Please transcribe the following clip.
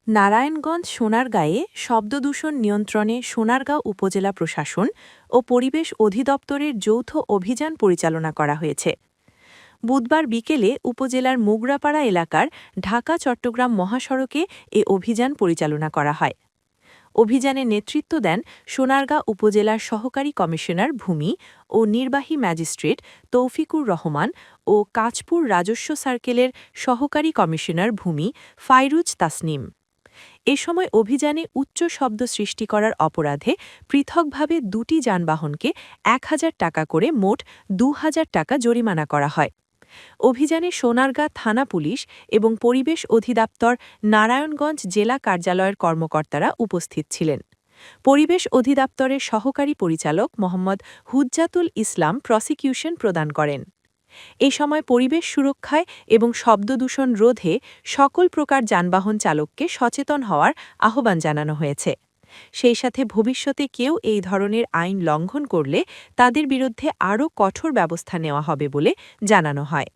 নারায়ণগঞ্জ সোনারগাঁয়ে শব্দদূষণ নিয়ন্ত্রণে সোনারগাঁও উপজেলা প্রশাসন ও পরিবেশ অধিদপ্তরের যৌথ অভিযান পরিচালনা করা হয়েছে। বুধবার বিকেলে উপজেলার মুগরাপাড়া এলাকার ঢাকা-চট্টগ্রাম মহাসড়কে এ অভিযান পরিচালনা করা হয়। অভিযানে নেতৃত্ব দেন সোনারগাঁ উপজেলার সহকারী কমিশনার ভূমি ও নির্বাহী ম্যাজিস্ট্রেট তৌফিকুর রহমান ও কাঁচপুর রাজস্ব সার্কেলের সহকারী কমিশনার ভূমি ফাইরুজ তাসনিম। এ সময় অভিযানে উচ্চ শব্দ সৃষ্টি করার অপরাধে পৃথকভাবে দুটি যানবাহনকে ১,০০০ টাকা করে মোট ২,০০০ টাকা জরিমানা করা হয়। অভিযানে সোনারগাঁ থানা পুলিশ এবং পরিবেশ অধিদপ্তর নারায়ণগঞ্জ জেলা কার্যালয়ের কর্মকর্তারা উপস্থিত ছিলেন। পরিবেশ অধিদপ্তরের সহকারী পরিচালক মোহাম্মদ হুজ্জাতুল ইসলাম প্রসিকিউশন প্রদান করেন। এ সময় পরিবেশ সুরক্ষায় এবং শব্দদূষণ রোধে সকল প্রকার যানবাহন চালককে সচেতন হওয়ার আহ্বান জানানো হয়েছে। সেই সাথে ভবিষ্যতে কেউ এই ধরনের আইন লঙ্ঘন করলে তাদের বিরুদ্ধে আরও কঠোর ব্যবস্থা নেওয়া হবে বলে জানানো হয়।